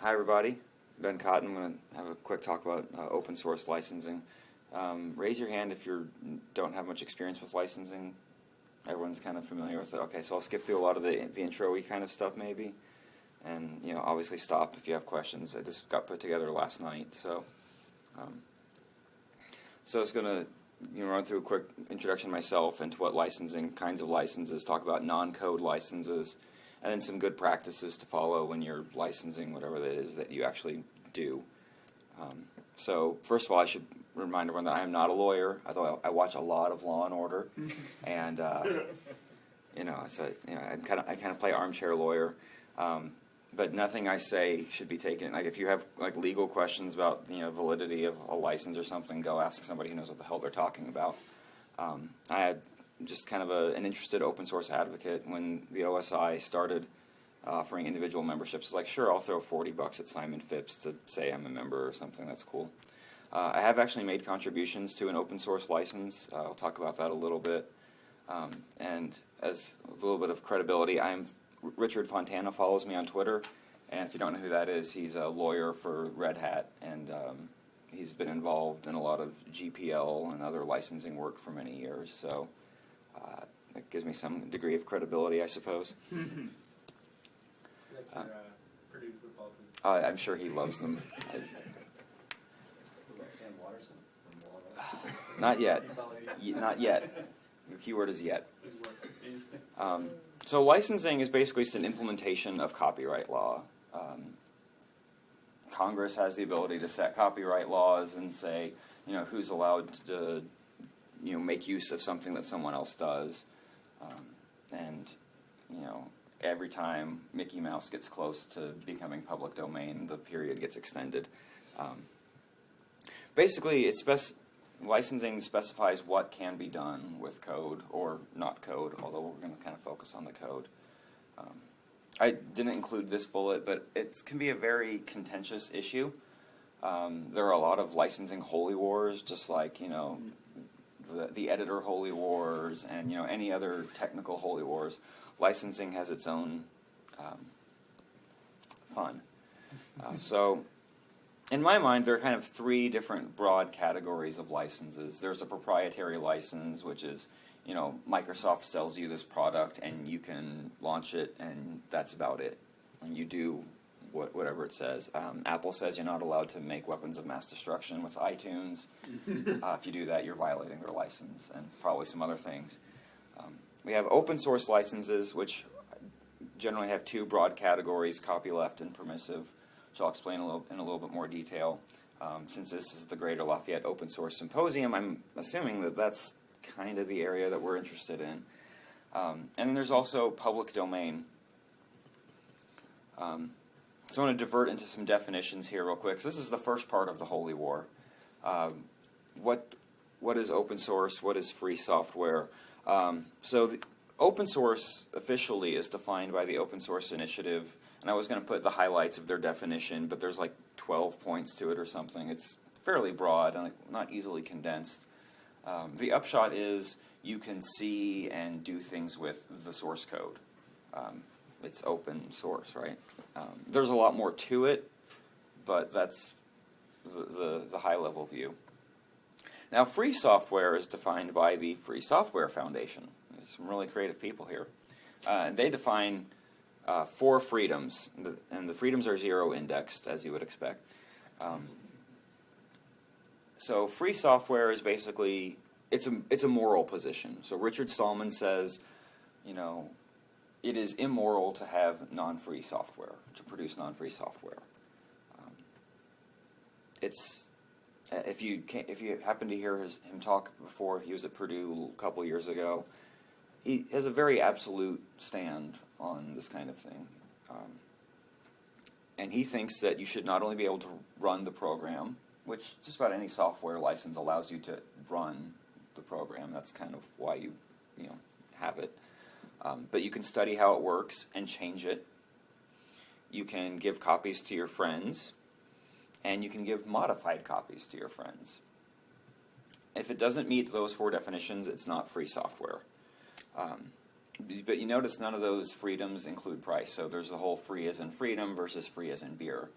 Hi everybody, Ben Cotton. I'm going to have a quick talk about open source licensing. Raise your hand if you don't have much experience with licensing. Everyone's kind of familiar with it. Okay, so I'll skip through a lot of the intro-y kind of stuff maybe, and obviously stop if you have questions. This got put together last night, so it's going to run through a quick introduction myself into what licensing, kinds of licenses, talk about non-code licenses, and then some good practices to follow when you're licensing whatever it is that you actually do. So first of all, I should remind everyone that I am not a lawyer. Although I watch a lot of Law and Order, and I kind of play armchair lawyer. But nothing I say should be taken. Like if you have legal questions about validity of a license or something, go ask somebody who knows what the hell they're talking about. I had just kind of an interested open source advocate when the OSI started offering individual memberships. It's like, sure, I'll throw $40 at Simon Phipps to say I'm a member or something. That's cool. I have actually made contributions to an open source license. I'll talk about that a little bit. And as a little bit of credibility, Richard Fontana follows me on Twitter, and if you don't know who that is, he's a lawyer for Red Hat, and he's been involved in a lot of GPL and other licensing work for many years, so that gives me some degree of credibility, I suppose. Purdue football team. I'm sure he loves them. Sam Watterson from Not yet. Not yet. The keyword is yet. So licensing is basically just an implementation of copyright law. Congress has the ability to set copyright laws and say, who's allowed to, make use of something that someone else does. Every time Mickey Mouse gets close to becoming public domain, the period gets extended. Basically, licensing specifies what can be done with code or not code, although we're going to kind of focus on the code. I didn't include this bullet, but it can be a very contentious issue. There are a lot of licensing holy wars, just like, the editor holy wars and, any other technical holy wars. Licensing has its own fun. So in my mind, there are kind of three different broad categories of licenses. There's a proprietary license, which is, Microsoft sells you this product and you can launch it and that's about it. And you do whatever it says. Apple says you're not allowed to make weapons of mass destruction with iTunes. If you do that, you're violating their license, and probably some other things. We have open source licenses, which generally have two broad categories, copyleft and permissive, which I'll explain in a little bit more detail. Since this is the Greater Lafayette Open Source Symposium, I'm assuming that that's kind of the area that we're interested in. And then there's also public domain. So I want to divert into some definitions here real quick. So this is the first part of the Holy War. What is open source? What is free software? So the open source officially is defined by the Open Source Initiative, and I was going to put the highlights of their definition, but there's like 12 points to it or something. It's fairly broad and not easily condensed. The upshot is you can see and do things with the source code. It's open source, right? There's a lot more to it, but that's the high-level view. Now, free software is defined by the Free Software Foundation. There's some really creative people here. And they define 4 freedoms, and the freedoms are zero-indexed, as you would expect. So free software is basically, it's a moral position. So Richard Stallman says, it is immoral to have non-free software, to produce non-free software. If you happen to hear him talk before, he was at Purdue a couple years ago, he has a very absolute stand on this kind of thing. And he thinks that you should not only be able to run the program, which just about any software license allows you to run the program. That's kind of why you have it. But you can study how it works and change it. You can give copies to your friends, and you can give modified copies to your friends. If it doesn't meet those 4 definitions, it's not free software. But you notice none of those freedoms include price. So there's the whole free as in freedom versus free as in beer.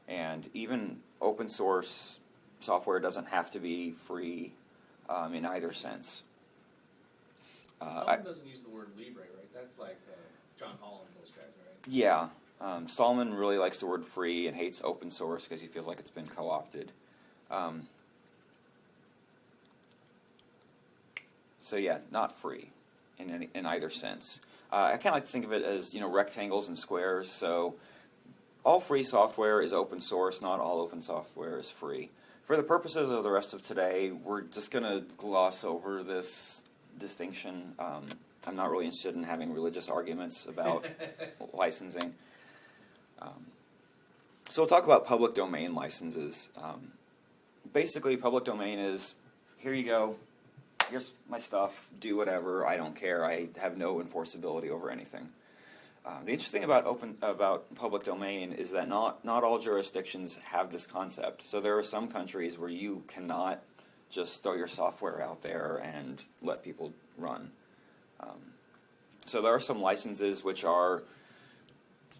And even open source software doesn't have to be free in either sense. Stallman doesn't use the word Libre, right? That's like John Holland, those guys, right? Yeah. Stallman really likes the word free and hates open source because he feels like it's been co-opted. So yeah, not free in either sense. I kind of like to think of it as, rectangles and squares. So all free software is open source. Not all open software is free. For the purposes of the rest of today, we're just going to gloss over this distinction. I'm not really interested in having religious arguments about licensing. So we'll talk about public domain licenses. Basically, public domain is, here you go, here's my stuff, do whatever, I don't care, I have no enforceability over anything. The interesting about public domain is that not all jurisdictions have this concept. So there are some countries where you cannot just throw your software out there and let people run. So there are some licenses which are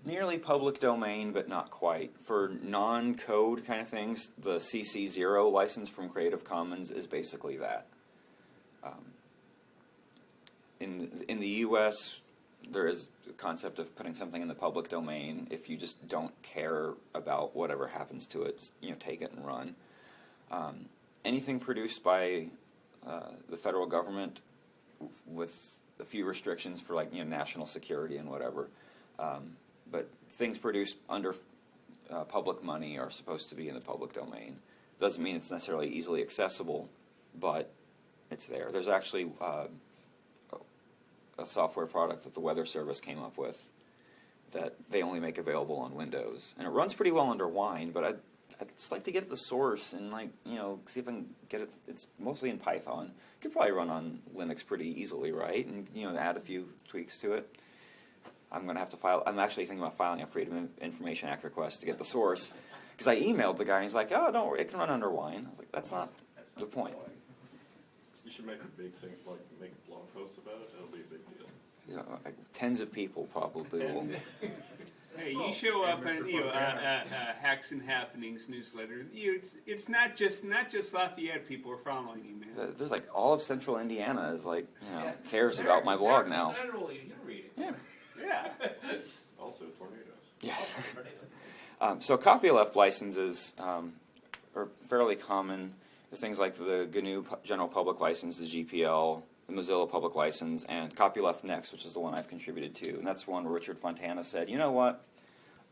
nearly public domain, but not quite. For non-code kind of things, the CC0 license from Creative Commons is basically that. In the U.S., there is a concept of putting something in the public domain if you just don't care about whatever happens to it. Take it and run. Anything produced by the federal government with a few restrictions for national security and whatever. But things produced under public money are supposed to be in the public domain. Doesn't mean it's necessarily easily accessible, but it's there. There's actually a software product that the Weather Service came up with that they only make available on Windows. And it runs pretty well under Wine, but I'd just like to get at the source and see if I can get it. It's mostly in Python. It could probably run on Linux pretty easily, right? And add a few tweaks to it. I'm going to have to file. I'm actually thinking about filing a Freedom of Information Act request to get the source, because I emailed the guy and he's like, "Oh, don't worry, it can run under Wine." I was like, "That's not the point." You should make a big thing, make a blog post about it. It'll be a big deal. Tens of people probably will. Hey, you show up on Hacks and Happenings newsletter. It's not just Lafayette people are following you, man. There's all of Central Indiana is cares about my blog now. Generally, you read it. Yeah. Yeah. Also tornadoes. Yeah. So copyleft licenses are fairly common. Things like the GNU General Public License, the GPL, the Mozilla Public License, and Copyleft Next, which is the one I've contributed to. And that's one where Richard Fontana said, you know what?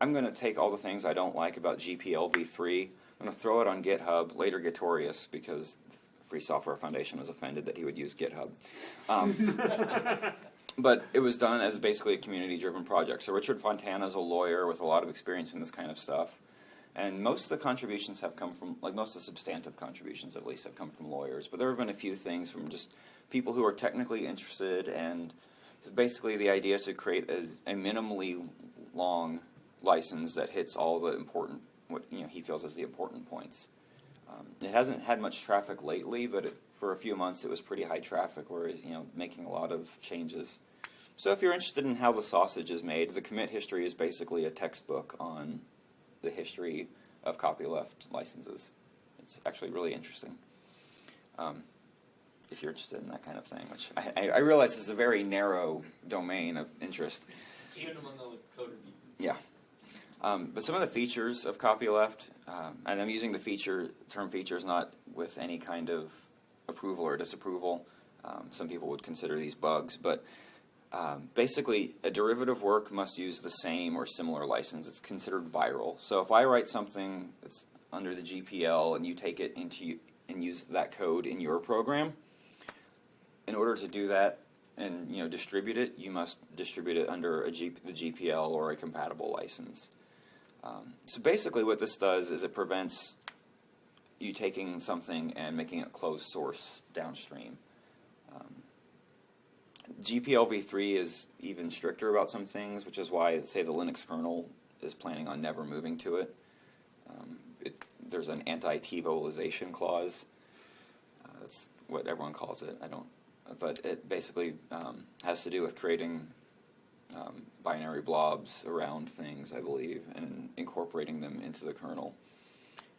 I'm going to take all the things I don't like about GPL v3, I'm going to throw it on GitHub, later Gitorious, because the Free Software Foundation was offended that he would use GitHub. But it was done as basically a community-driven project. So Richard Fontana is a lawyer with a lot of experience in this kind of stuff. And most of the contributions have come from, most of the substantive contributions at least, have come from lawyers. But there have been a few things from just people who are technically interested, and basically the idea is to create a minimally long license that hits all the important, what he feels is the important points. It hasn't had much traffic lately, but for a few months it was pretty high traffic, where making a lot of changes. So if you're interested in how the sausage is made, the commit history is basically a textbook on the history of copyleft licenses. It's actually really interesting. If you're interested in that kind of thing, which I realize is a very narrow domain of interest. Even among all the code reviews. Yeah. But some of the features of copyleft, and I'm using the term features not with any kind of approval or disapproval. Some people would consider these bugs, but basically a derivative work must use the same or similar license. It's considered viral. So if I write something that's under the GPL and you take it and use that code in your program, in order to do that and distribute it, you must distribute it under the GPL or a compatible license. So basically what this does is it prevents you taking something and making it closed source downstream. GPL v3 is even stricter about some things, which is why, say, the Linux kernel is planning on never moving to it. There's an anti-TiVoization clause. That's what everyone calls it. But it basically has to do with creating binary blobs around things, I believe, and incorporating them into the kernel.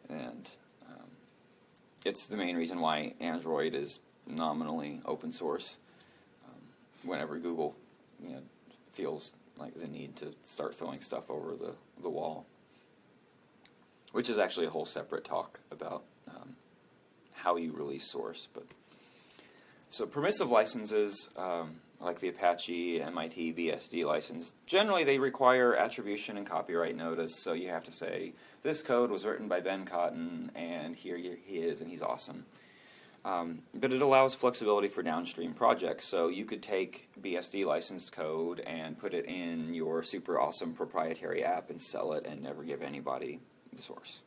And it's the main reason why Android is nominally open source. Whenever Google, feels like the need to start throwing stuff over the wall, which is actually a whole separate talk about how you release source. But so permissive licenses, like the Apache, MIT, BSD license, generally they require attribution and copyright notice. So you have to say, this code was written by Ben Cotton, and here he is, and he's awesome. But it allows flexibility for downstream projects. So you could take BSD licensed code and put it in your super awesome proprietary app and sell it and never give anybody the source.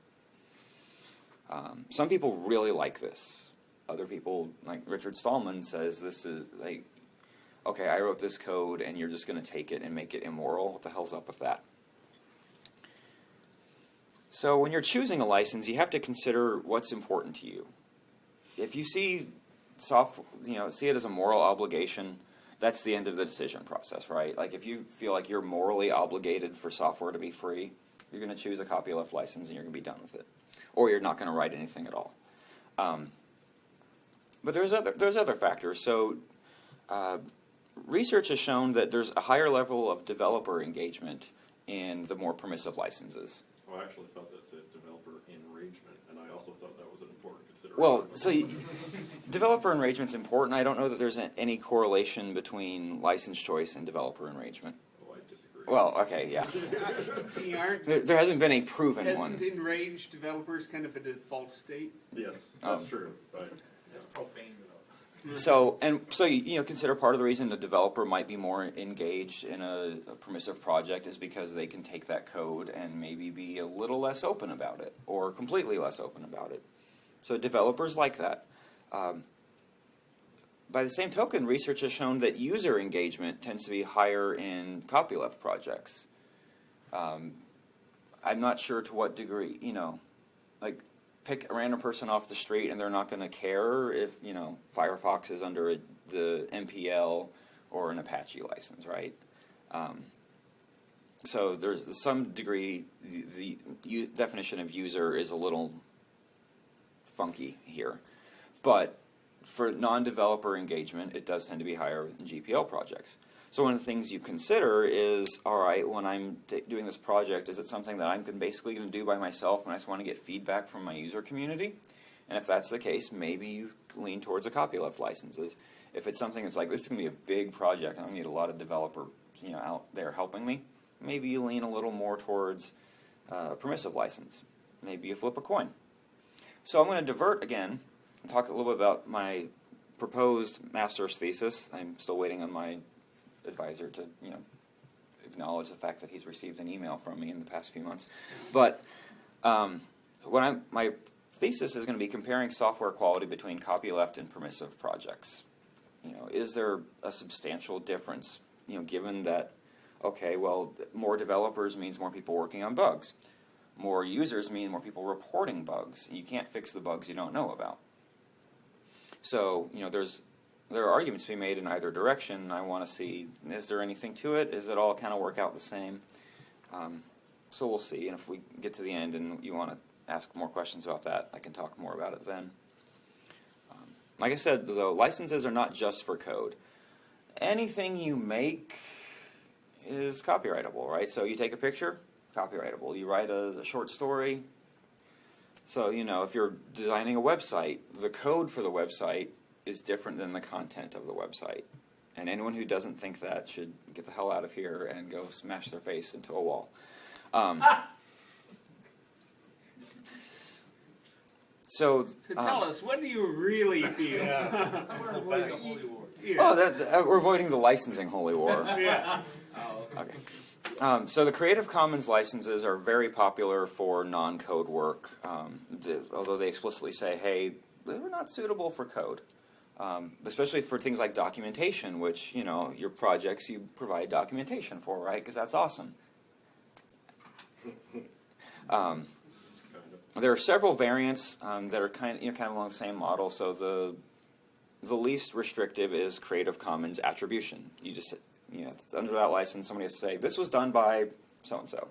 Some people really like this. Other people, like Richard Stallman, says this is like, okay, I wrote this code and you're just going to take it and make it immoral. What the hell's up with that? So when you're choosing a license, you have to consider what's important to you. If you see see it as a moral obligation, that's the end of the decision process, right? Like if you feel like you're morally obligated for software to be free, you're going to choose a copyleft license and you're going to be done with it. Or you're not going to write anything at all. But there's other factors. So research has shown that there's a higher level of developer engagement in the more permissive licenses. Well, I actually thought that said developer enragement, and I also thought that was an important consideration. Well, so developer enragement's important. I don't know that there's any correlation between license choice and developer enragement. Oh, I disagree. Well, okay, yeah. There hasn't been a proven one. Isn't enraged developers kind of a default state? Yes, that's true. Right. That's profane. So consider part of the reason the developer might be more engaged in a permissive project is because they can take that code and maybe be a little less open about it, or completely less open about it. So developers like that. By the same token, research has shown that user engagement tends to be higher in copyleft projects. I'm not sure to what degree, like pick a random person off the street and they're not going to care if, Firefox is under the MPL or an Apache license, right? So there's some degree, the definition of user is a little funky here. But for non-developer engagement, it does tend to be higher in GPL projects. So one of the things you consider is, all right, when I'm doing this project, is it something that I'm basically going to do by myself and I just want to get feedback from my user community? And if that's the case, maybe you lean towards a copyleft licenses. If it's something that's like, this is going to be a big project, I'm going to need a lot of developers out there helping me, maybe you lean a little more towards a permissive license. Maybe you flip a coin. So I'm going to divert again and talk a little bit about my proposed master's thesis. I'm still waiting on my advisor to acknowledge the fact that he's received an email from me in the past few months. But my thesis is going to be comparing software quality between copyleft and permissive projects. Is there a substantial difference? Given that, okay, well, more developers means more people working on bugs. More users mean more people reporting bugs. You can't fix the bugs you don't know about. So there are arguments to be made in either direction. I want to see, is there anything to it? Does it all kind of work out the same? So we'll see. And if we get to the end and you want to ask more questions about that, I can talk more about it then. Like I said, though, licenses are not just for code. Anything you make is copyrightable, right? So you take a picture, copyrightable. You write a short story. So, if you're designing a website, the code for the website is different than the content of the website. And anyone who doesn't think that should get the hell out of here and go smash their face into a wall. So tell us, what do you really feel? We're avoiding the holy war. Yeah. We're avoiding the licensing holy war. Yeah. Okay. So the Creative Commons licenses are very popular for non-code work, although they explicitly say, hey, they're not suitable for code. Especially for things like documentation, which, your projects you provide documentation for, right? Because that's awesome. There are several variants that are kind of along the same model. So the least restrictive is Creative Commons attribution. You just under that license, somebody has to say, this was done by so-and-so.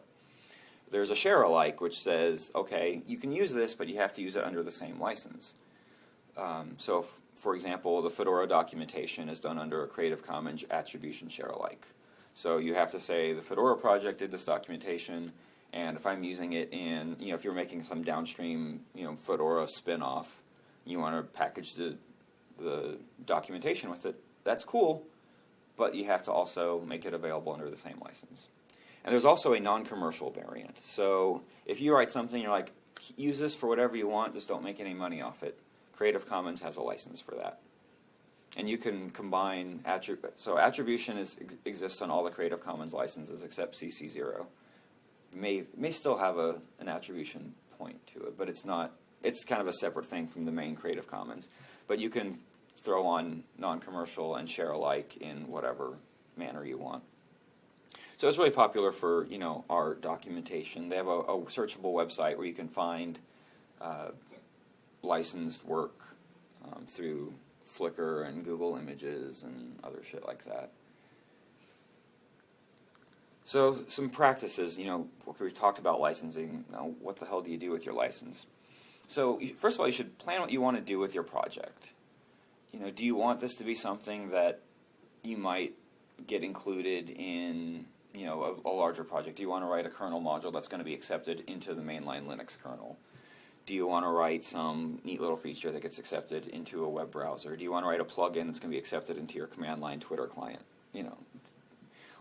There's a share alike, which says, okay, you can use this, but you have to use it under the same license. For example, the Fedora documentation is done under a Creative Commons attribution share alike. So you have to say the Fedora project did this documentation, and if I'm using it in, if you're making some downstream, Fedora spin-off, you want to package the documentation with it, that's cool, but you have to also make it available under the same license. And there's also a non-commercial variant. So if you write something, you're like, use this for whatever you want, just don't make any money off it. Creative Commons has a license for that. And you can combine, so attribution exists on all the Creative Commons licenses except CC0. May still have an attribution point to it, but it's not, it's kind of a separate thing from the main Creative Commons. But you can throw on non-commercial and share alike in whatever manner you want. So it's really popular for, art documentation. They have a searchable website where you can find licensed work through Flickr and Google Images and other shit like that. So some practices, we've talked about licensing. What the hell do you do with your license? So first of all, you should plan what you want to do with your project. Do you want this to be something that you might get included in, a larger project? Do you want to write a kernel module that's going to be accepted into the mainline Linux kernel? Do you want to write some neat little feature that gets accepted into a web browser? Do you want to write a plugin that's going to be accepted into your command line Twitter client?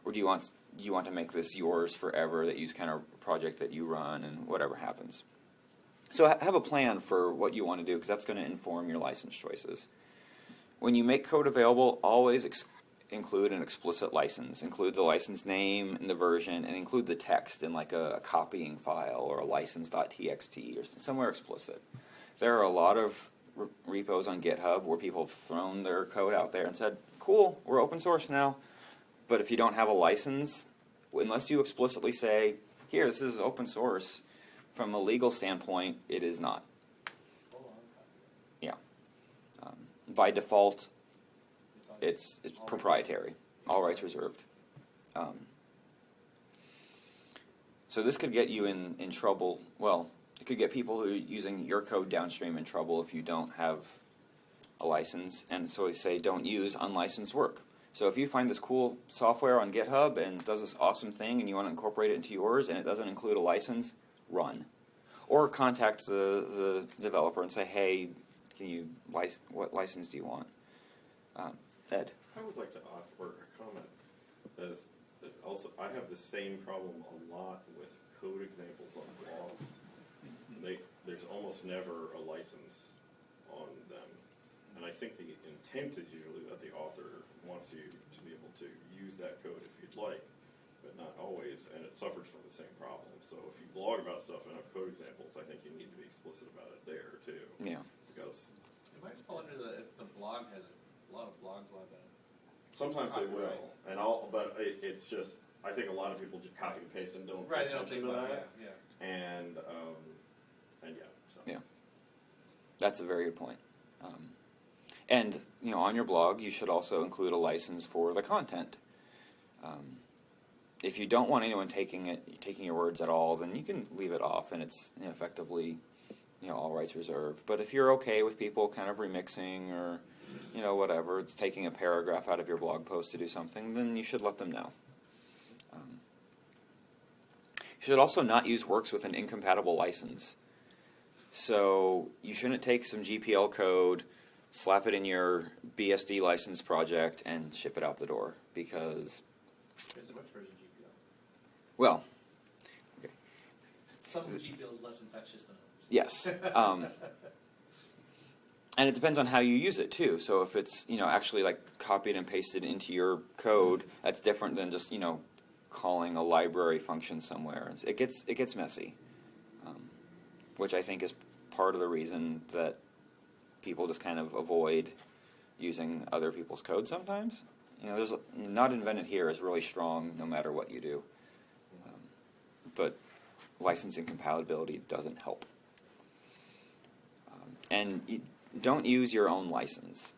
Or do you want to make this yours forever, that use kind of project that you run and whatever happens? So have a plan for what you want to do, because that's going to inform your license choices. When you make code available, always include an explicit license. Include the license name and the version, and include the text in like a copying file or a license.txt or somewhere explicit. There are a lot of repos on GitHub where people have thrown their code out there and said, cool, we're open source now. But if you don't have a license, unless you explicitly say, here, this is open source, from a legal standpoint, it is not. Yeah. By default, it's proprietary. All rights reserved. So this could get you in trouble. Well, it could get people who are using your code downstream in trouble if you don't have a license. And so we say don't use unlicensed work. So if you find this cool software on GitHub and it does this awesome thing and you want to incorporate it into yours and it doesn't include a license, run. Or contact the developer and say, hey, what license do you want? Ed? I would like to offer a comment. That also, I have the same problem a lot with code examples on blogs. There's almost never a license on them. And I think the intent is usually that the author wants you to be able to use that code if you'd like, but not always, and it suffers from the same problem. So if you blog about stuff and have code examples, I think you need to be explicit about it there, too. Yeah. Because it might fall under if the blog has a lot of blogs like that. sometimes they will, but it's just, I think a lot of people just copy and paste and don't Right, pay they don't think attention to about that. it. Yeah. And yeah, so. Yeah. That's a very good point. And on your blog, you should also include a license for the content. If you don't want anyone taking your words at all, then you can leave it off, and it's effectively, all rights reserved. But if you're okay with people kind of remixing or, whatever, it's taking a paragraph out of your blog post to do something, then you should let them know. You should also not use works with an incompatible license. So you shouldn't take some GPL code, slap it in your BSD license project, and ship it out the door, because... There's a much version GPL. Well, okay. Some GPL is less infectious than others. Yes. And it depends on how you use it, too. So if it's, actually like copied and pasted into your code, that's different than just, calling a library function somewhere. It gets messy, which I think is part of the reason that people just kind of avoid using other people's code sometimes. There's not invented here is really strong no matter what you do. But licensing compatibility doesn't help. And you don't use your own license.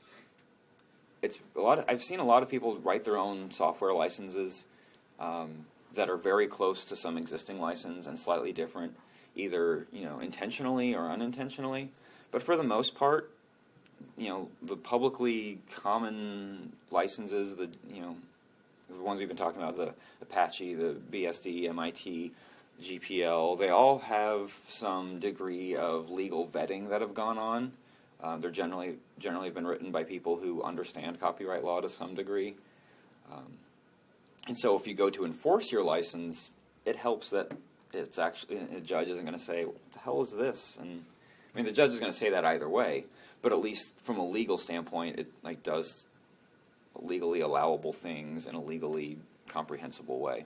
it's a lot. I've seen a lot of people write their own software licenses that are very close to some existing license and slightly different, either intentionally or unintentionally. But for the most part, the publicly common licenses, the ones we've been talking about, the Apache, the BSD, MIT, GPL, they all have some degree of legal vetting that have gone on. They're generally been written by people who understand copyright law to some degree. And so if you go to enforce your license, it helps that it's actually, a judge isn't going to say, what the hell is this? And I mean, the judge is going to say that either way, but at least from a legal standpoint, it does legally allowable things in a legally comprehensible way.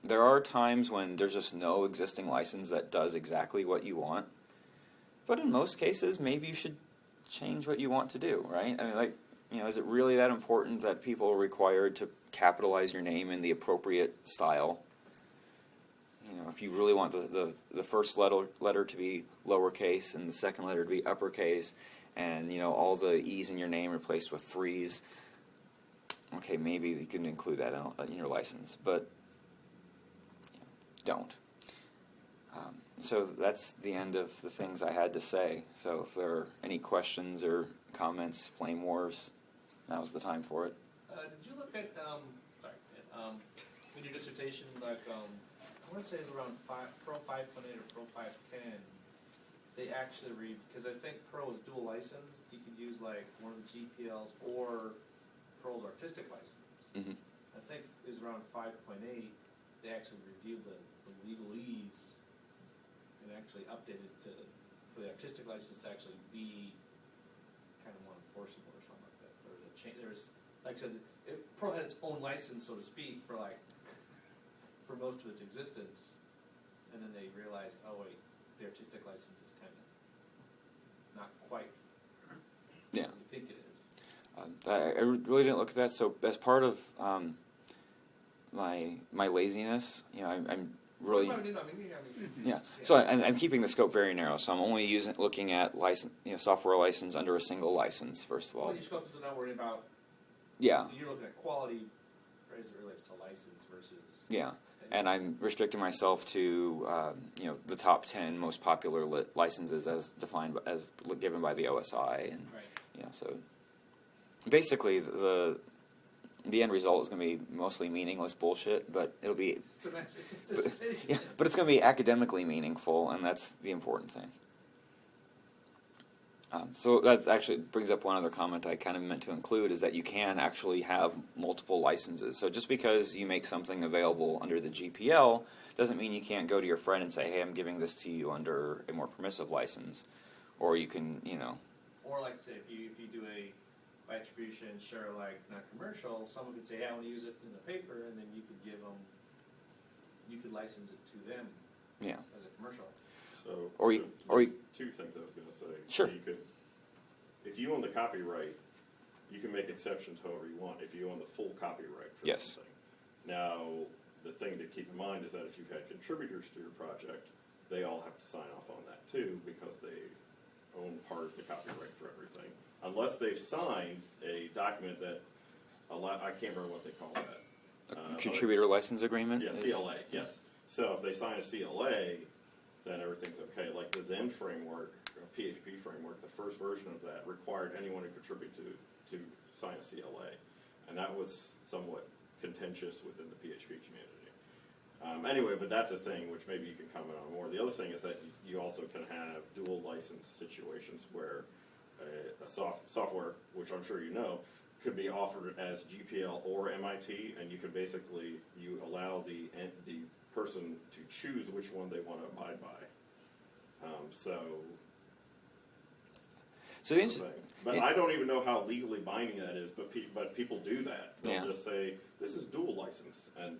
There are times when there's just no existing license that does exactly what you want, but in most cases, maybe you should change what you want to do, right? I mean, is it really that important that people are required to capitalize your name in the appropriate style? If you really want the first letter to be lowercase and the second letter to be uppercase, and all the E's in your name replaced with 3's, okay, maybe you can include that in your license, but don't. So that's the end of the things I had to say. So if there are any questions or comments, Flame Wars, now's the time for it. Did you look at, in your dissertation, I want to say it's around Pro 5.8 or Pro 5.10, they actually read, because I think Pro is dual licensed, you could use like one of the GPLs or Pro's artistic license. Mm-hmm. I think it was around 5.8, they actually reviewed the legalese and actually updated for the artistic license to actually be kind of more enforceable or something like that. There was a change. There was, like I said, Pro had its own license, so to speak, for most of its existence, and then they realized, oh wait, the artistic license is kind of not quite what you think it is. I really didn't look at that. So as part of my laziness, I'm really So I'm keeping the scope very narrow. So I'm only looking at software license under a single license. First of all, well, your scope is not worried about. Yeah. You're looking at quality as it relates to license versus. Yeah. And I'm restricting myself to, the top 10 most popular licenses as defined as given by the OSI, and right. So basically the end result is going to be mostly meaningless bullshit, but it'll be. It's a dissertation. Yeah, but it's going to be academically meaningful, and that's the important thing. So that actually brings up one other comment I kind of meant to include, is that you can actually have multiple licenses. So just because you make something available under the GPL doesn't mean you can't go to your friend and say, hey, I'm giving this to you under a more permissive license. Or you can, Or like say, if you do a by attribution share alike not commercial, someone could say, hey, I want to use it in the paper, and then you could license it to them as a commercial. So, There's two things I was going to say. Sure. So if you own the copyright, you can make exceptions however you want if you own the full copyright for something. Now, the thing to keep in mind is that if you've had contributors to your project, they all have to sign off on that too, because they own part of the copyright for everything. Unless they've signed a document that, I can't remember what they call that. Contributor license agreement? Yeah, CLA, yes. So if they sign a CLA, then everything's okay. Like the Zen framework, or PHP framework, the first version of that required anyone who contributed to sign a CLA. And that was somewhat contentious within the PHP community. Anyway, but that's a thing which maybe you can comment on more. The other thing is that you also can have dual license situations where a software, which I'm sure you know, could be offered as GPL or MIT, and you can basically, you allow the person to choose which one they want to abide by. But I don't even know how legally binding that is. But people do that. They'll just say this is dual licensed, and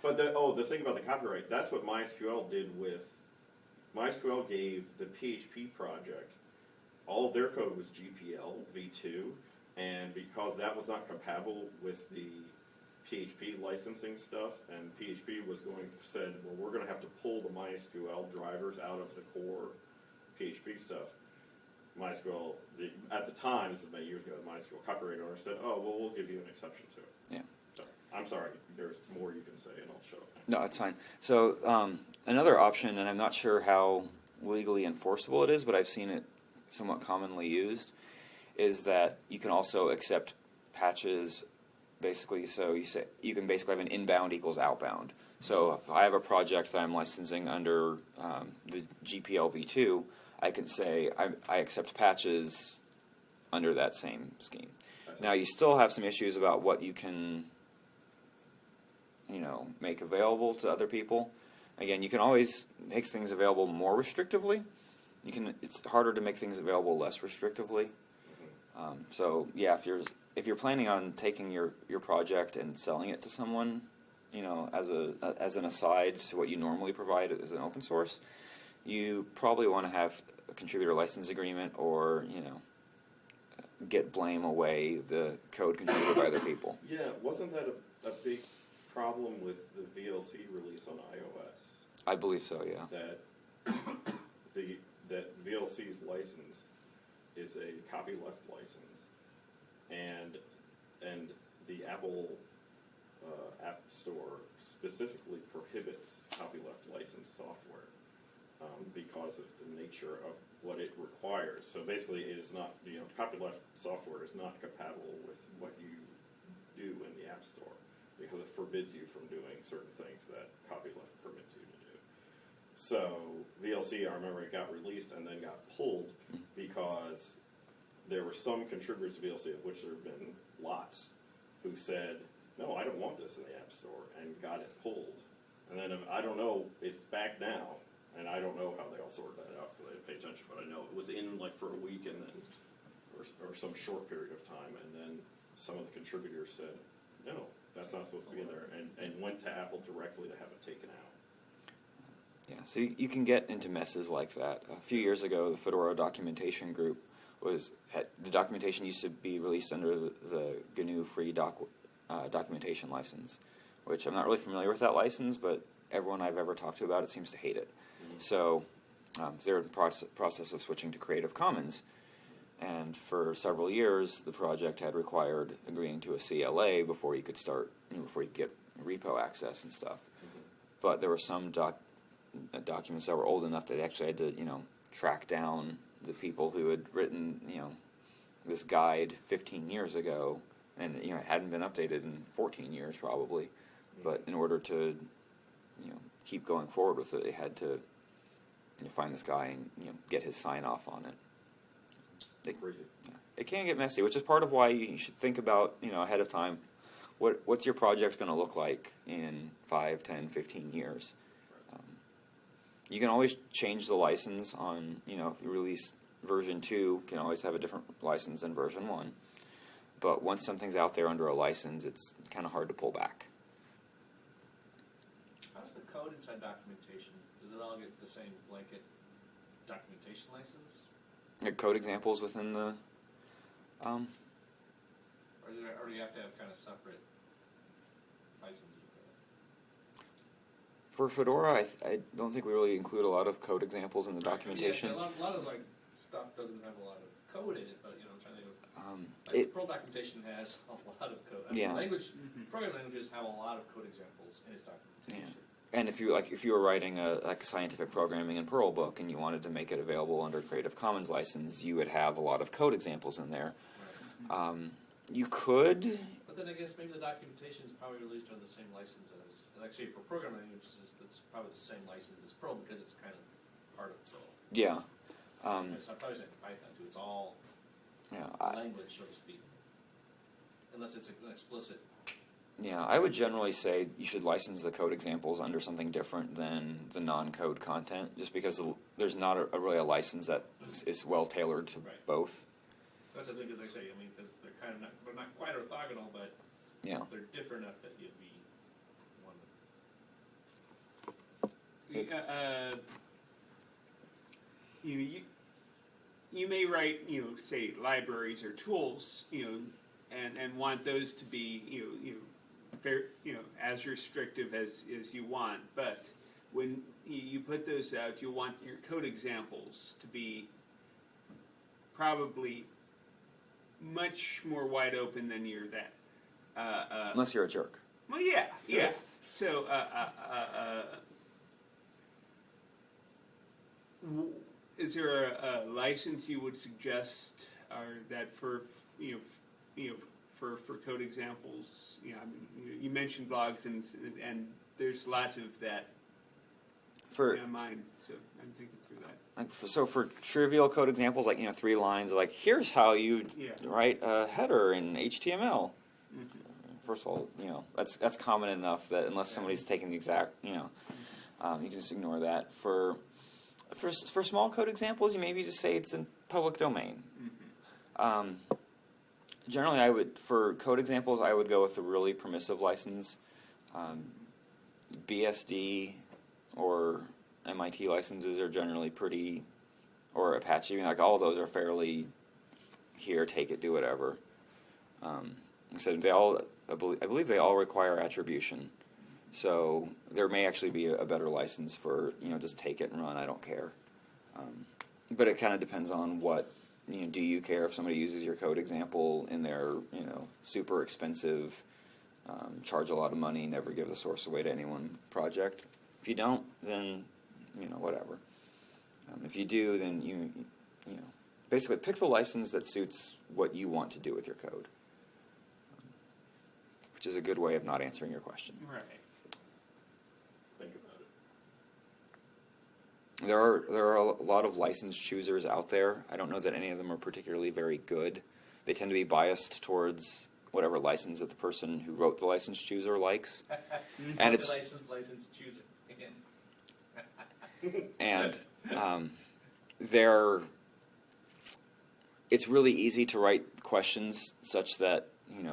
But the thing about the copyright, that's what MySQL did with. MySQL gave the PHP project, all of their code was GPL v2, and because that was not compatible with the PHP licensing stuff, and PHP said, well, we're going to have to pull the MySQL drivers out of the core PHP stuff. MySQL, at the time, this is many years ago, the MySQL copyright owner said, "Oh, well, we'll give you an exception to it." Yeah. So, I'm sorry, there's more you can say, and I'll shut up. No, it's fine. So another option, and I'm not sure how legally enforceable it is, but I've seen it somewhat commonly used, is that you can also accept patches. Basically, so you can basically have an inbound equals outbound. So if I have a project that I'm licensing under the GPL v2, I can say I accept patches under that same scheme. Now you still have some issues about what you can, make available to other people. Again, you can always make things available more restrictively. It's harder to make things available less restrictively. So yeah, if you're planning on taking your project and selling it to someone, as an aside to what you normally provide as an open source, you probably want to have a contributor license agreement, or blame away the code contributed by other people. Yeah, wasn't that a big problem with the VLC release on iOS? I believe so. Yeah. That VLC's license is a copyleft license, and the Apple App Store specifically prohibits copyleft licensed software because of the nature of what it requires. So basically, it is not, copyleft software is not compatible with what you do in the App Store, because it forbids you from doing certain things that copyleft permits you to do. So VLC, I remember it got released and then got pulled because there were some contributors to VLC, of which there have been lots, who said, "No, I don't want this in the App Store," and got it pulled. And then, I don't know, it's back now, and I don't know how they all sorted that out because I didn't pay attention, but I know it was in for a week and then, or some short period of time, and then some of the contributors said, "No, that's not supposed to be in there," and went to Apple directly to have it taken out. Yeah, so you can get into messes like that. A few years ago, the Fedora documentation group the documentation used to be released under the GNU free documentation license, which I'm not really familiar with that license, but everyone I've ever talked to about it seems to hate it. Mm-hmm. So they're in the process of switching to Creative Commons, and for several years the project had required agreeing to a CLA before you could start, before you could get repo access and stuff. Mm-hmm. But there were some documents that were old enough that they actually had to, track down the people who had written, this guide 15 years ago, and it hadn't been updated in 14 years probably. Mm-hmm. But in order to, keep going forward with it, they had to find this guy and get his sign off on it. It can get messy, which is part of why you should think about ahead of time. What's your project going to look like in 5, 10, 15 years? You can always change the license on, if you release version 2, you can always have a different license than version 1. But once something's out there under a license, it's kind of hard to pull back. How's the code inside documentation? Does it all get the same blanket documentation license? Code examples within the... Or do you have to have kind of separate licenses? For Fedora, I don't think we really include a lot of code examples in the documentation. Yeah, a lot of stuff doesn't have a lot of code in it, but I'm trying to think of Perl documentation has a lot of code. Programming languages have a lot of code examples in its documentation. Yeah. And if you were writing a scientific programming in Perl book and you wanted to make it available under Creative Commons license, you would have a lot of code examples in there. Right. You could. But then I guess maybe the documentation is probably released under the same license as, actually for programming languages, it's probably the same license as Perl because it's kind of part of Perl. Yeah. So I'm probably saying Python too. It's all language, so to speak, unless it's an explicit. Yeah, I would generally say you should license the code examples under something different than the non-code content, just because there's not really a license that is well tailored to both. That's the thing, as I say, because they're kind of they're not quite orthogonal, but they're different enough that you'd be one. You may write, say libraries or tools, and want those to be, very, as restrictive as you want. But when you put those out, you want your code examples to be probably much more wide open than you're that. Unless you're a jerk. Well, yeah. So, is there a license you would suggest, or that for for code examples? I mean, you mentioned blogs, and there's lots of that in mind. So I'm thinking through that. So for trivial code examples, like 3 lines, like here's how you write a header in HTML. Mm-hmm. First of all, that's common enough that unless somebody's taking the exact, you can just ignore that. For small code examples, you maybe just say it's in public domain. Mm-hmm. Generally, for code examples, I would go with a really permissive license. BSD or MIT licenses are generally pretty, or Apache, like all of those are fairly, here, take it, do whatever. So I believe they all require attribution. So there may actually be a better license for, just take it and run, I don't care. But it kind of depends on what, do you care if somebody uses your code example in their, super expensive, charge a lot of money, never give the source away to anyone project. If you don't, then, whatever. If you do, then you basically pick the license that suits what you want to do with your code. Which is a good way of not answering your question. Right. Think about it. There are a lot of license choosers out there. I don't know that any of them are particularly very good. They tend to be biased towards whatever license that the person who wrote the license chooser likes. And it's license chooser again. And it's really easy to write questions such that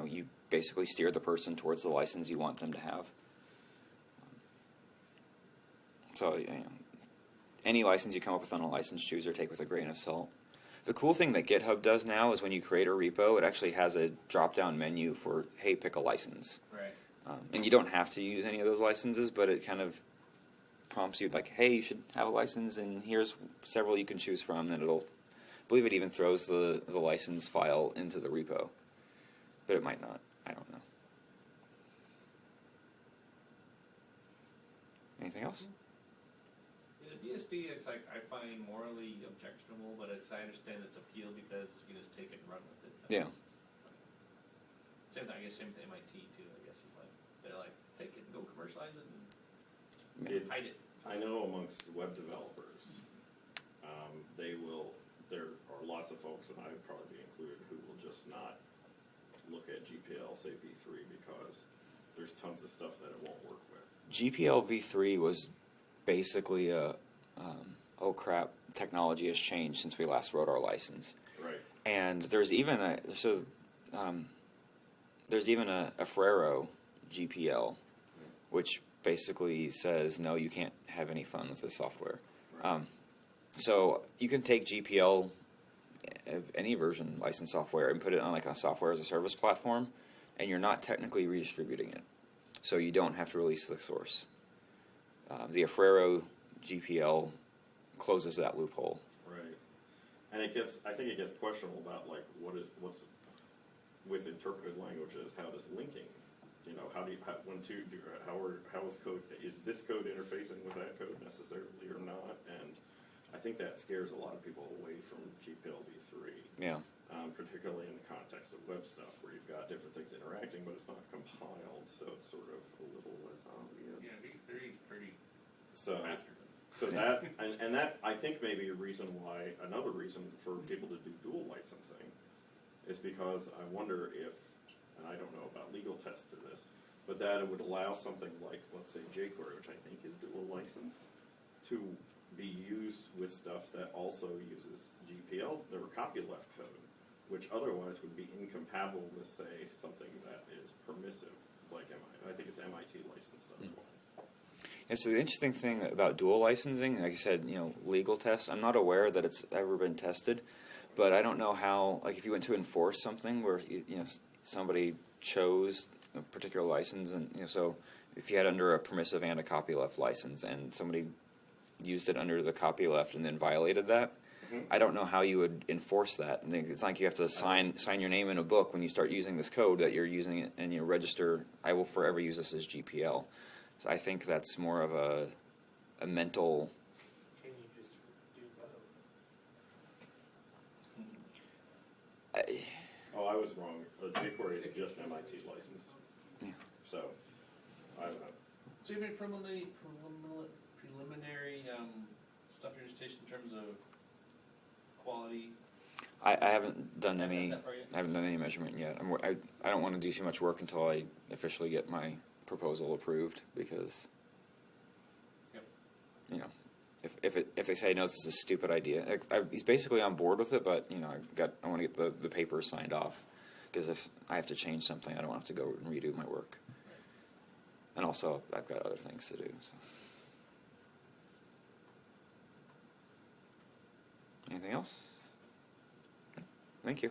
you basically steer the person towards the license you want them to have. So any license you come up with on a license chooser, take with a grain of salt. The cool thing that GitHub does now is when you create a repo, it actually has a drop-down menu for, hey, pick a license. Right. And you don't have to use any of those licenses, but it kind of prompts you like, hey, you should have a license, and here's several you can choose from, and I believe it even throws the license file into the repo. But it might not. I don't know. Anything else? The BSD, it's like I find morally objectionable, but as I understand its appeal because you just take it and run with it. Yeah. Same thing, I guess same with MIT too, I guess, is like, they're like, take it and go commercialize it and hide it. I know amongst web developers, there are lots of folks, and I would probably be included, who will just not look at GPL, say v3, because there's tons of stuff that it won't work with. GPL v3 was basically oh crap, technology has changed since we last wrote our license. Right. And there's even a Frero GPL, which basically says no, you can't have any fun with this software. Right. So you can take GPL of any version licensed software and put it on like a software as a service platform, and you're not technically redistributing it, so you don't have to release the source. The Frero GPL closes that loophole. Right. And I think it gets questionable about like what's with interpreted languages. How does linking, how is code? Is this code interfacing with that code necessarily or not? And I think that scares a lot of people away from GPL v3. Yeah. Particularly in the context of web stuff, where you've got different things interacting, but it's not compiled, so it's sort of a little less obvious. Yeah, v3 is pretty So, faster. so that and that I think may be another reason for people to do dual licensing is because I wonder if, and I don't know about legal tests to this, but that it would allow something like, let's say, jQuery, which I think is dual licensed, to be used with stuff that also uses GPL, or copyleft code, which otherwise would be incompatible with, say, something that is permissive, like I think it's MIT licensed otherwise. And so the interesting thing about dual licensing, like I said, legal tests, I'm not aware that it's ever been tested, but I don't know how, like if you went to enforce something where, somebody chose a particular license, and, so if you had under a permissive and a copyleft license, and somebody used it under the copyleft and then violated that, I don't know how you would enforce that. And it's like you have to sign your name in a book when you start using this code that you're using it, and you register. I will forever use this as GPL. So I think that's more of a mental. Can you just do both? Oh, I was wrong. jQuery is just MIT license. Yeah. So, I don't know. So you have any preliminary stuff in your station in terms of quality? I haven't done any. That far yet? I haven't done any measurement yet. I don't want to do too much work until I officially get my proposal approved, because Yep. you know, if they say no, this is a stupid idea. He's basically on board with it, but you know, I want to get the papers signed off, because if I have to change something, I don't have to go and redo my work. And also, I've got other things to do. So. Anything else? Thank you.